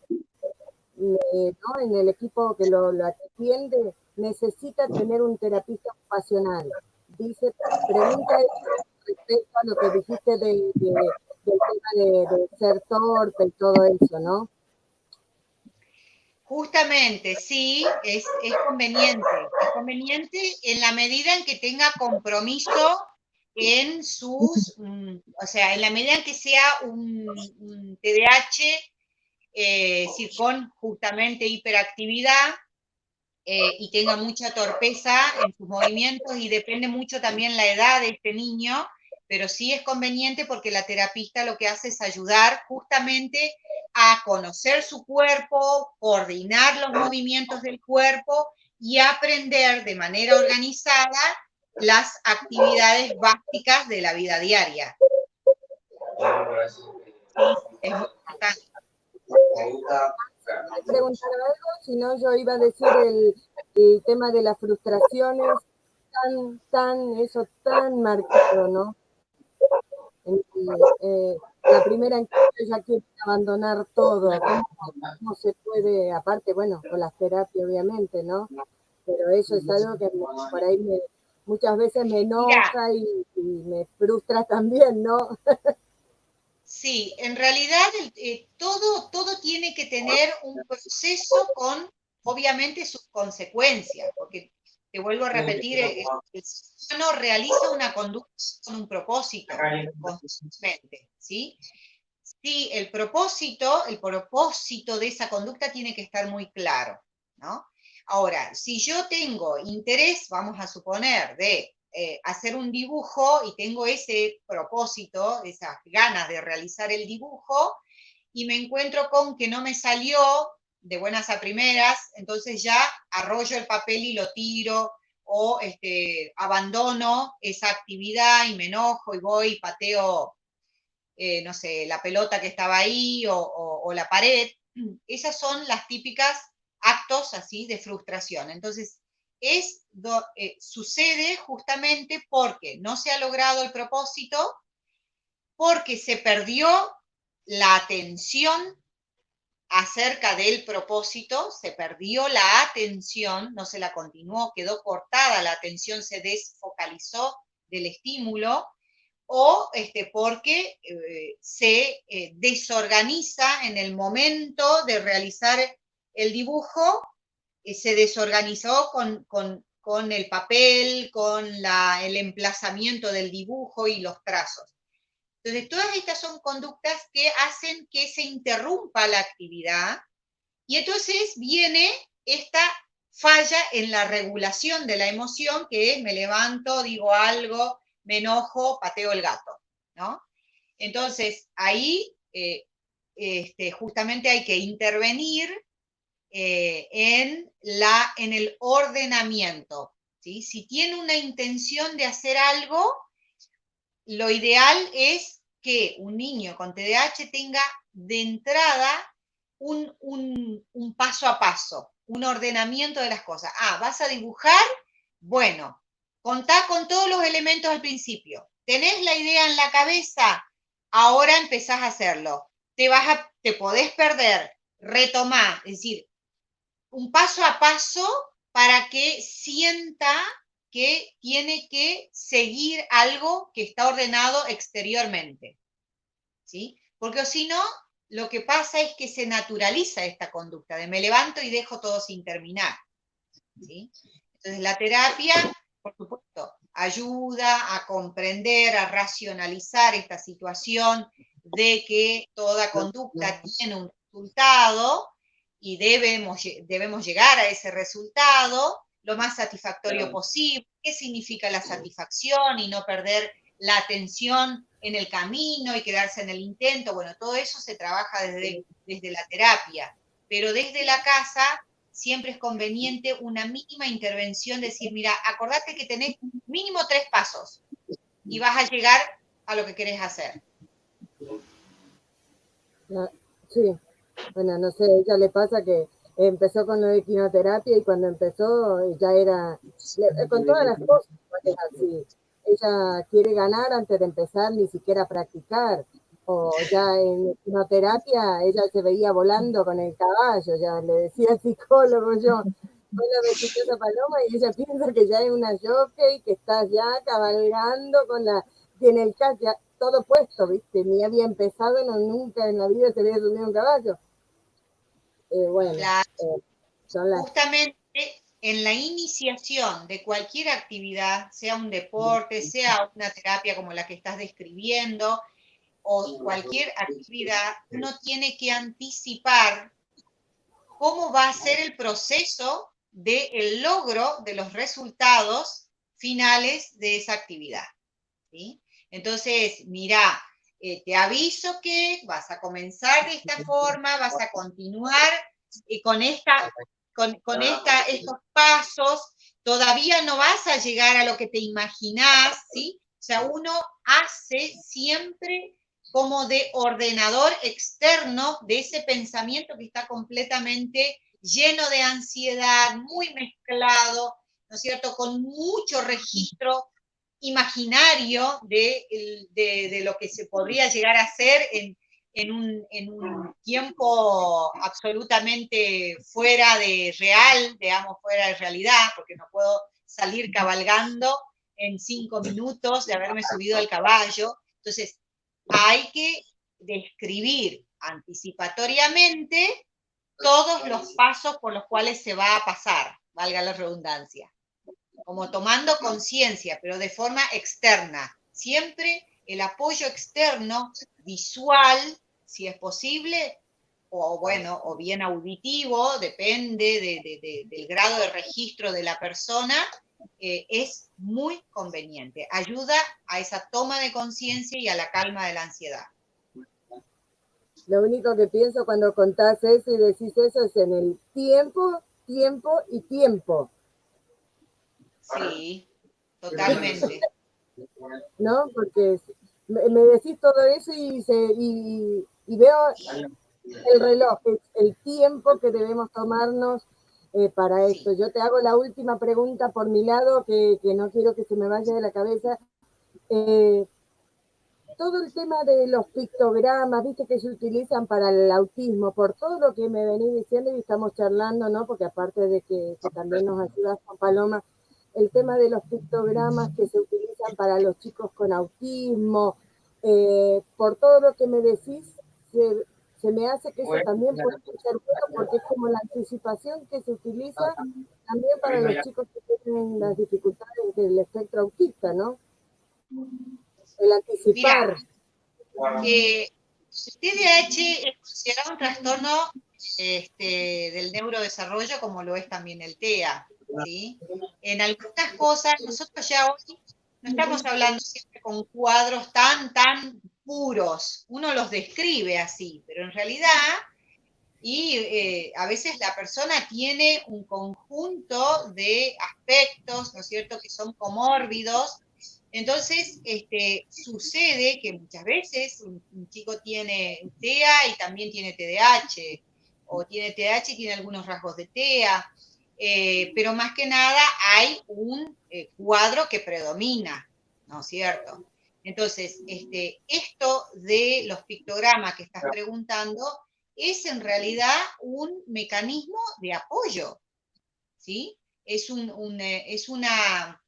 ¿no? En el equipo que lo atiende, necesita tener un terapista ocupacional. Dice, pregunta respecto a lo que dijiste del tema de ser torpe y todo eso, ¿no? Justamente, sí, es conveniente. Es conveniente en la medida en que tenga compromiso en sus, o sea, en la medida en que sea un TDAH, con justamente hiperactividad, y tenga mucha torpeza en sus movimientos, y depende mucho también la edad de este niño, pero sí es conveniente porque la terapista lo que hace es ayudar justamente a conocer su cuerpo, coordinar los movimientos del cuerpo y aprender de manera organizada las actividades básicas de la vida diaria. Sí, es muy importante. Preguntar algo, si no yo iba a decir el tema de las frustraciones, eso tan marcado, ¿no? La primera en que ya quiere abandonar todo, ¿cómo se puede, aparte, bueno, con las terapias obviamente, ¿no? Pero eso es algo que por ahí muchas veces me Mira, enoja y me frustra también, ¿no? sí, en realidad todo tiene que tener un proceso con, obviamente, sus consecuencias, porque te vuelvo a repetir, el ser humano realiza una conducta con un propósito constantemente, ¿sí? Sí, el propósito de esa conducta tiene que estar muy claro, ¿no? Ahora, si yo tengo interés, vamos a suponer, de hacer un dibujo y tengo ese propósito, esas ganas de realizar el dibujo, y me encuentro con que no me salió de buenas a primeras, entonces ya arrollo el papel y lo tiro, o abandono esa actividad y me enojo y voy y pateo, no sé, la pelota que estaba ahí o la pared. Esas son las típicas actos así de frustración. Entonces, sucede justamente porque no se ha logrado el propósito, porque se perdió la atención acerca del propósito, se perdió la atención, no se la continuó, quedó cortada, la atención se desfocalizó del estímulo, o porque se desorganiza en el momento de realizar el dibujo, se desorganizó con el papel, con el emplazamiento del dibujo y los trazos. Entonces, todas estas son conductas que hacen que se interrumpa la actividad, y entonces viene esta falla en la regulación de la emoción, que es: me levanto, digo algo, me enojo, pateo el gato, ¿no? Entonces, ahí justamente hay que intervenir en el ordenamiento, ¿sí? Si tiene una intención de hacer algo, lo ideal es que un niño con TDAH tenga de entrada un paso a paso, un ordenamiento de las cosas. ¿Vas a dibujar? Bueno, contá con todos los elementos al principio. ¿Tenés la idea en la cabeza? Ahora empezás a hacerlo. Te podés perder, retomá, es decir, un paso a paso para que sienta que tiene que seguir algo que está ordenado exteriormente, ¿sí? Porque si no, lo que pasa es que se naturaliza esta conducta de me levanto y dejo todo sin terminar, ¿sí? Entonces la terapia, por supuesto, ayuda a comprender, a racionalizar esta situación de que toda conducta tiene un resultado y debemos llegar a ese resultado lo más satisfactorio posible. ¿Qué significa la satisfacción y no perder la atención en el camino y quedarse en el intento? Bueno, todo eso se trabaja desde la terapia, pero desde la casa siempre es conveniente una mínima intervención, decir, mira, acordate que tenés mínimo 3 pasos y vas a llegar a lo que querés hacer. Sí, bueno, no sé, a ella le pasa que empezó con lo de quimioterapia y cuando empezó ya era, con todas las cosas, es así. Ella quiere ganar antes de empezar ni siquiera a practicar. O ya en quimioterapia ella se veía volando con el caballo, ya le decía el psicólogo yo, bueno, besito esa paloma y ella piensa que ya es una jockey, que está ya cabalgando con tiene el ya todo puesto, ¿viste? Ni había empezado, nunca en la vida se había subido un caballo. Bueno, justamente en la iniciación de cualquier actividad, sea un deporte, sea una terapia como la que estás describiendo, o cualquier actividad, uno tiene que anticipar cómo va a ser el proceso del logro de los resultados finales de esa actividad, ¿sí? Entonces, mira, te aviso que vas a comenzar de esta forma, vas a continuar con estos pasos, todavía no vas a llegar a lo que te imaginás, ¿sí? O sea, uno hace siempre como de ordenador externo de ese pensamiento que está completamente lleno de ansiedad, muy mezclado, ¿no es cierto?, con mucho registro imaginario de lo que se podría llegar a hacer en un tiempo absolutamente fuera de real, digamos, fuera de realidad, porque no puedo salir cabalgando en 5 minutos de haberme subido al caballo. Entonces, hay que describir anticipatoriamente todos los pasos por los cuales se va a pasar, valga la redundancia, como tomando conciencia, pero de forma externa. Siempre el apoyo externo, visual, si es posible, o bueno, o bien auditivo, depende del grado de registro de la persona, es muy conveniente. Ayuda a esa toma de conciencia y a la calma de la ansiedad. Lo único que pienso cuando contás eso y decís eso es en el tiempo, tiempo y tiempo. Sí, totalmente. ¿No? Porque me decís todo eso y veo el reloj, el tiempo que debemos tomarnos para esto. Yo te hago la última pregunta por mi lado, que no quiero que se me vaya de la cabeza. Todo el tema de los pictogramas, viste, que se utilizan para el autismo, por todo lo que me venís diciendo y estamos charlando, ¿no? Porque aparte de que también nos ayudas con Paloma, el tema de los pictogramas que se utilizan para los chicos con autismo, por todo lo que me decís, se me hace que eso también puede ser bueno porque es como la anticipación que se utiliza también para los chicos que tienen las dificultades del espectro autista, ¿no? El anticipar. Mira, el TDAH es considerado un trastorno del neurodesarrollo, como lo es también el TEA, ¿sí? En algunas cosas, nosotros ya hoy no estamos hablando siempre con cuadros tan puros. Uno los describe así, pero en realidad, a veces la persona tiene un conjunto de aspectos, ¿no es cierto?, que son comórbidos. Entonces, sucede que muchas veces un chico tiene TEA y también tiene TDAH, o tiene TDAH y tiene algunos rasgos de TEA, pero más que nada hay un cuadro que predomina, ¿no es cierto? Entonces, esto de los pictogramas que estás preguntando es en realidad un mecanismo de apoyo, ¿sí? Es una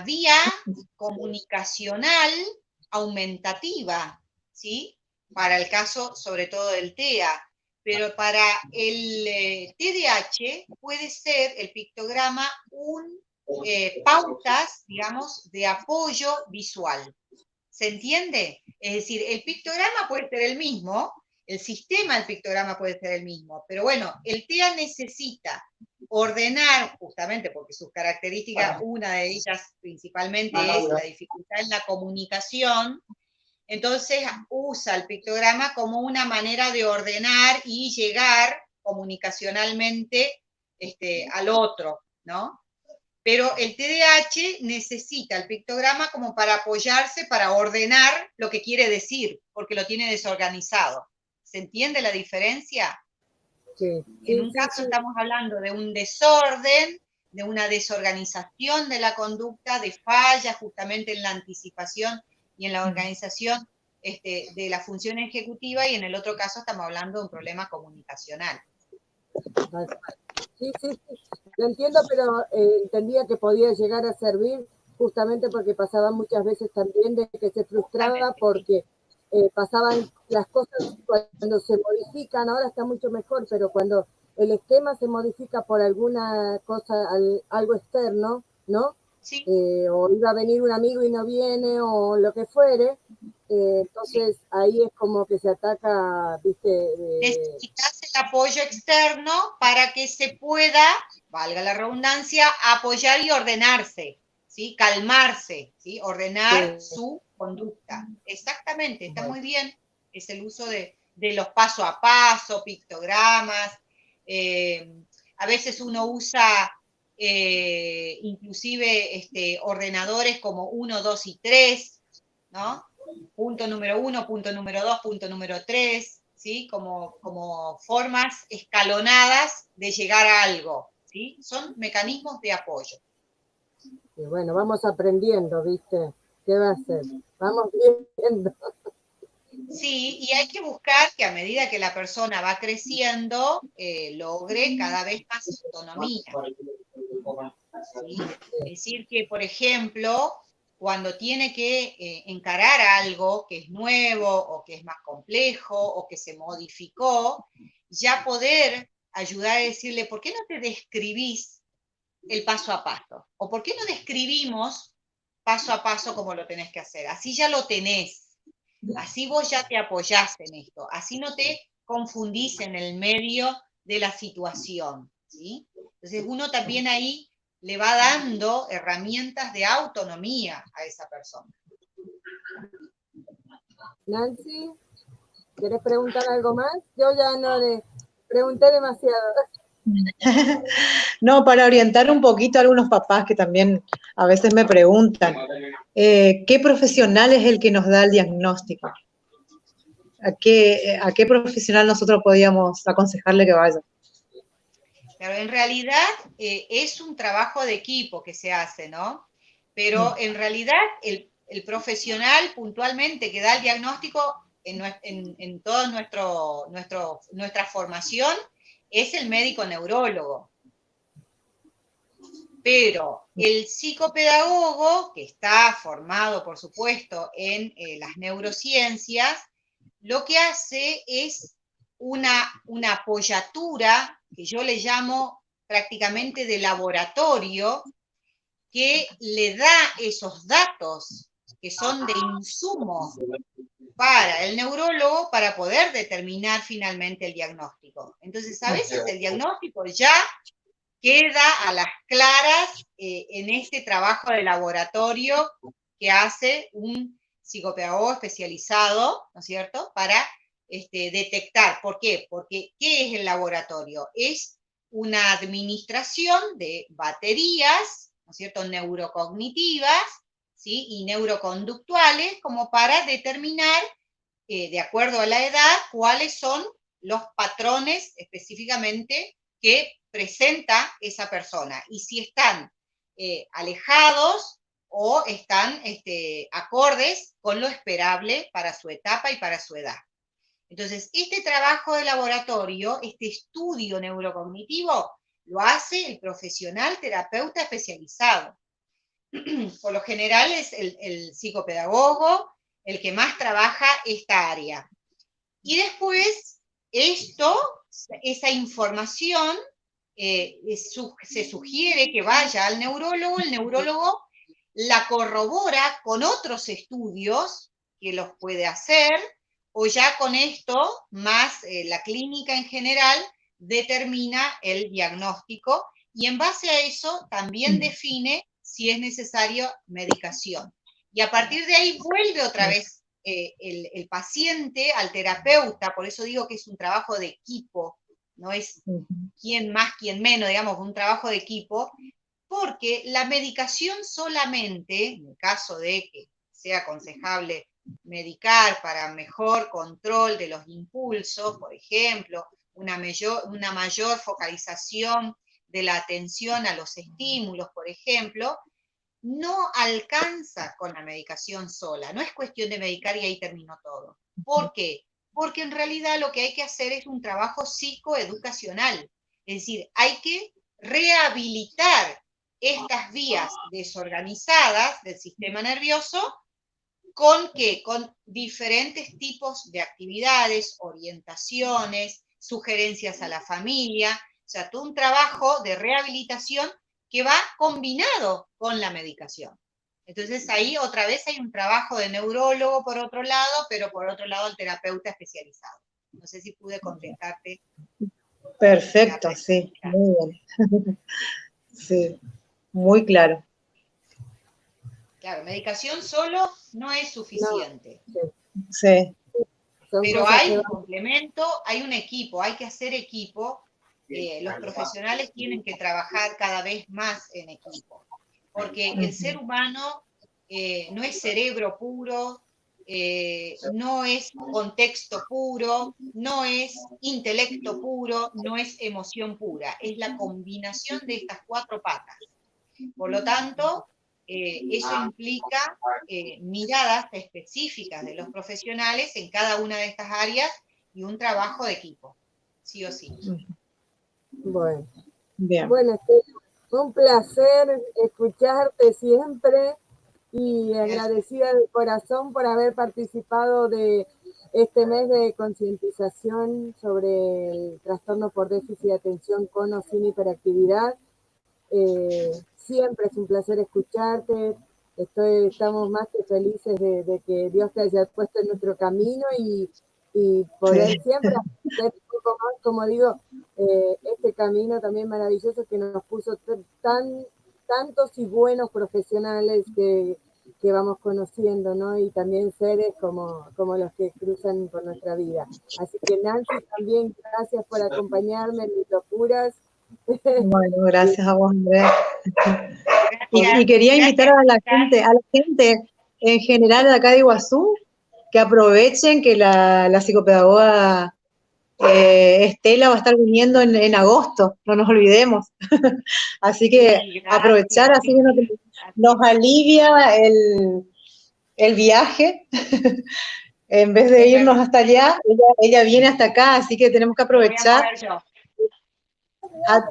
vía comunicacional aumentativa, ¿sí? Para el caso, sobre todo del TEA, pero para el TDAH puede ser el pictograma pautas, digamos, de apoyo visual. ¿Se entiende? Es decir, el pictograma puede ser el mismo, el sistema del pictograma puede ser el mismo, pero bueno, el TEA necesita ordenar, justamente porque sus características, una de ellas principalmente es la dificultad en la comunicación, entonces usa el pictograma como una manera de ordenar y llegar comunicacionalmente al otro, ¿no? Pero el TDAH necesita el pictograma como para apoyarse, para ordenar lo que quiere decir, porque lo tiene desorganizado. ¿Se entiende la diferencia? Sí, En un caso estamos hablando de un desorden, de una desorganización de la conducta, de fallas justamente en la anticipación y en la organización de la función ejecutiva, y en el otro caso estamos hablando de un problema comunicacional. Sí, lo entiendo, pero entendía que podía llegar a servir justamente porque pasaba muchas veces también de que se frustraba porque pasaban las cosas cuando se modifican, ahora está mucho mejor, pero cuando el esquema se modifica por alguna cosa, algo externo, ¿no? Sí. O iba a venir un amigo y no viene, o lo que fuere, entonces sí, ahí es como que se ataca, ¿viste? Necesitas el apoyo externo para que se pueda, valga la redundancia, apoyar y ordenarse, ¿sí? Calmarse, ¿sí? Ordenar su conducta. Exactamente, está muy bien. Es el uso de los paso a paso, pictogramas. A veces uno usa inclusive ordenadores como 1, 2 y 3, ¿no? Punto número 1, punto número 2, punto número 3, ¿sí? Como formas escalonadas de llegar a algo, ¿sí? Son mecanismos de apoyo. Y bueno, vamos aprendiendo, ¿viste? ¿Qué va a ser? Vamos viendo. Sí, y hay que buscar que a medida que la persona va creciendo, logre cada vez más autonomía. ¿Sí? Es decir, que, por ejemplo, cuando tiene que encarar algo que es nuevo o que es más complejo o que se modificó, ya poder ayudar a decirle, ¿por qué no te describís el paso a paso? ¿O por qué no describimos paso a paso cómo lo tenés que hacer? Así ya lo tenés, así vos ya te apoyás en esto, así no te confundís en el medio de la situación, ¿sí? Entonces uno también ahí le va dando herramientas de autonomía a esa persona. Nancy, ¿querés preguntar algo más? Yo ya no le pregunté demasiado. No, para orientar un poquito a algunos papás que también a veces me preguntan, ¿qué profesional es el que nos da el diagnóstico? ¿A qué profesional nosotros podíamos aconsejarle que vaya? Pero en realidad es un trabajo de equipo que se hace, ¿no? Pero en realidad el profesional puntualmente que da el diagnóstico en toda nuestra formación es el médico neurólogo. Pero el psicopedagogo, que está formado, por supuesto, en las neurociencias, lo que hace es una apoyatura, que yo le llamo prácticamente de laboratorio, que le da esos datos que son de insumo para el neurólogo para poder determinar finalmente el diagnóstico. Entonces, a veces el diagnóstico ya queda a las claras en este trabajo de laboratorio que hace un psicopedagogo especializado, ¿no es cierto?, para detectar. ¿Por qué? Porque ¿qué es el laboratorio? Es una administración de baterías, ¿no es cierto?, neurocognitivas, ¿sí?, y neuroconductuales, como para determinar, de acuerdo a la edad, cuáles son los patrones específicamente que presenta esa persona, y si están alejados o están acordes con lo esperable para su etapa y para su edad. Entonces, este trabajo de laboratorio, este estudio neurocognitivo, lo hace el profesional terapeuta especializado. Por lo general es el psicopedagogo el que más trabaja esta área. Y después, esa información se sugiere que vaya al neurólogo, el neurólogo la corrobora con otros estudios que los puede hacer, o ya con esto, más la clínica en general, determina el diagnóstico y en base a eso también define si es necesario medicación. Y a partir de ahí vuelve otra vez el paciente al terapeuta, por eso digo que es un trabajo de equipo, no es quién más, quién menos, digamos, un trabajo de equipo, porque la medicación solamente, en el caso de que sea aconsejable medicar para mejor control de los impulsos, por ejemplo, una mayor focalización de la atención a los estímulos, por ejemplo, no alcanza con la medicación sola. No es cuestión de medicar y ahí terminó todo. ¿Por qué? Porque en realidad lo que hay que hacer es un trabajo psicoeducacional. Es decir, hay que rehabilitar estas vías desorganizadas del sistema nervioso. ¿Con qué? Con diferentes tipos de actividades, orientaciones, sugerencias a la familia, o sea, todo un trabajo de rehabilitación que va combinado con la medicación. Entonces ahí otra vez hay un trabajo de neurólogo por otro lado, pero por otro lado el terapeuta especializado. No sé si pude contestarte. Perfecto, sí, muy bien. Sí, muy claro. Claro, medicación solo no es suficiente. No, sí. Pero hay un complemento, hay un equipo, hay que hacer equipo. Los profesionales tienen que trabajar cada vez más en equipo, porque el ser humano no es cerebro puro, no es contexto puro, no es intelecto puro, no es emoción pura, es la combinación de estas cuatro patas. Por lo tanto, eso implica miradas específicas de los profesionales en cada una de estas áreas y un trabajo de equipo, sí o sí. Bueno, bien. Bueno, fue un placer escucharte siempre y agradecida de corazón por haber participado de este mes de concientización sobre el trastorno por déficit de atención con o sin hiperactividad. Siempre es un placer escucharte. Estamos más que felices de que Dios te haya puesto en nuestro camino y poder siempre hacer un poco más, como digo, este camino también maravilloso que nos puso tantos y buenos profesionales que vamos conociendo, ¿no? Y también seres como los que cruzan por nuestra vida. Así que Nancy, también gracias por acompañarme en mis locuras. Bueno, gracias a vos, Andrea. Y quería invitar a la gente en general de acá de Iguazú, que aprovechen que la psicopedagoga Estela va a estar viniendo en agosto, no nos olvidemos. Así que Sí, aprovechar, así que nos alivia el viaje. En vez de irnos hasta allá, ella viene hasta acá, así que tenemos que aprovechar.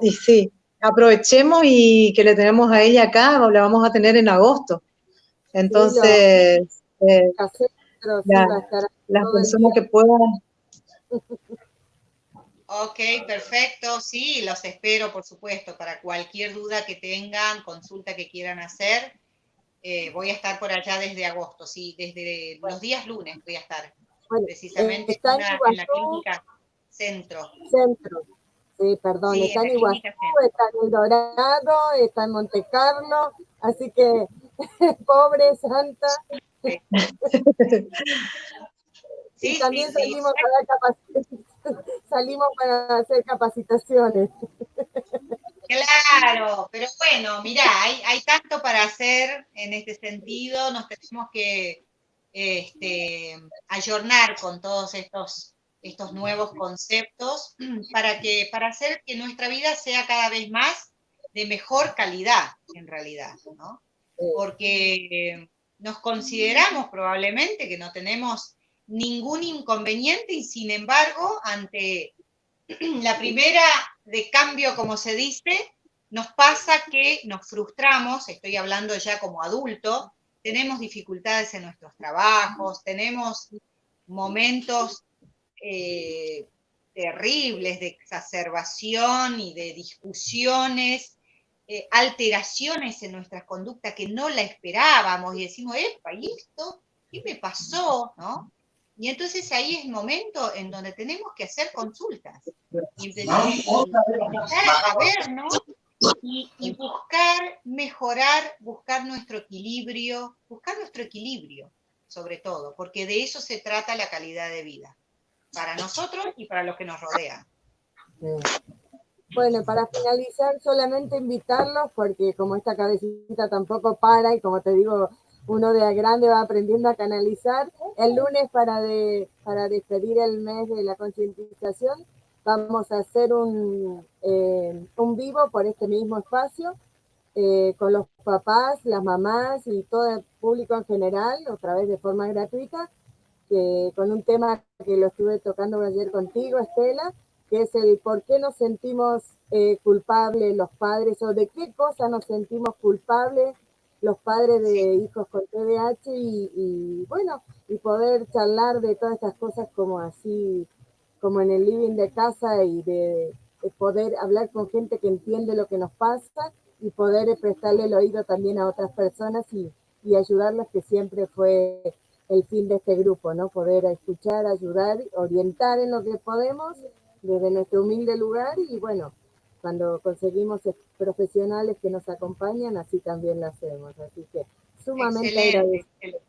Y sí, aprovechemos y que le tenemos a ella acá, la vamos a tener en agosto. Entonces, las personas que puedan. Ok, perfecto. Sí, los espero, por supuesto, para cualquier duda que tengan, consulta que quieran hacer. Voy a estar por allá desde agosto, sí, desde los días lunes voy a estar. Precisamente en la clínica Centro. Sí, perdón, Sí, está en Iguazú, está en El Dorado, está en Monte Carlo, así que, pobre Santa. Sí, y también sí, salimos para hacer capacitaciones. Claro, pero bueno, mirá, hay tanto para hacer en este sentido, nos tenemos que ayornar con todos estos nuevos conceptos para hacer que nuestra vida sea cada vez más de mejor calidad, en realidad, ¿no? Porque nos consideramos probablemente que no tenemos ningún inconveniente y sin embargo, ante la primera de cambio, como se dice, nos pasa que nos frustramos, estoy hablando ya como adulto, tenemos dificultades en nuestros trabajos, tenemos momentos terribles de exacerbación y de discusiones, alteraciones en nuestras conductas que no la esperábamos y decimos, epa, ¿y esto? ¿Qué me pasó? ¿No? Y entonces ahí es el momento en donde tenemos que hacer consultas y empezar a vernos y buscar mejorar, buscar nuestro equilibrio sobre todo, porque de eso se trata la calidad de vida, para nosotros y para los que nos rodean. Bueno, para finalizar, solamente invitarlos, porque como esta cabecita tampoco para, y como te digo, uno de grande va aprendiendo a canalizar, el lunes para despedir el mes de la concientización, vamos a hacer un vivo por este mismo espacio, con los papás, las mamás y todo el público en general, otra vez de forma gratuita, con un tema que lo estuve tocando ayer contigo, Estela, que es el por qué nos sentimos culpables los padres, o de qué cosa nos sentimos culpables los padres de hijos con TDAH, y bueno, y poder charlar de todas estas cosas como así, como en el living de casa, y de poder hablar con gente que entiende lo que nos pasa, y poder prestarle el oído también a otras personas y ayudarlas, que siempre fue el fin de este grupo, ¿no? Poder escuchar, ayudar, orientar en lo que podemos desde nuestro humilde lugar, y bueno, cuando conseguimos profesionales que nos acompañan, así también lo hacemos. Así que sumamente agradecido.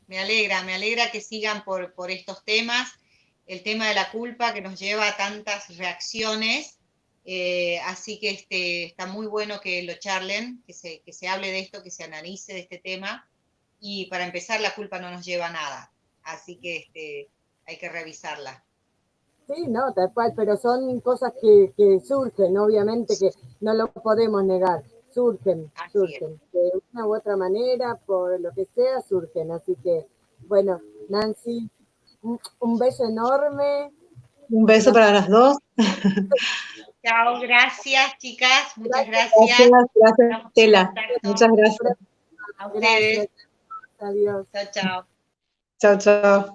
Me alegra que sigan por estos temas, el tema de la culpa que nos lleva a tantas reacciones, así que está muy bueno que lo charlen, que se hable de esto, que se analice de este tema, y para empezar la culpa no nos lleva a nada, así que hay que revisarla. Sí, no, tal cual, pero son cosas que surgen, obviamente, que no lo podemos negar, surgen, de una u otra manera, por lo que sea, surgen. Así que, bueno, Nancy, un beso enorme. Un beso para las dos. Chao, gracias, chicas, muchas gracias. Gracias, Estela. Muchas gracias. A ustedes. Adiós. Chao, chao. Chao, chao.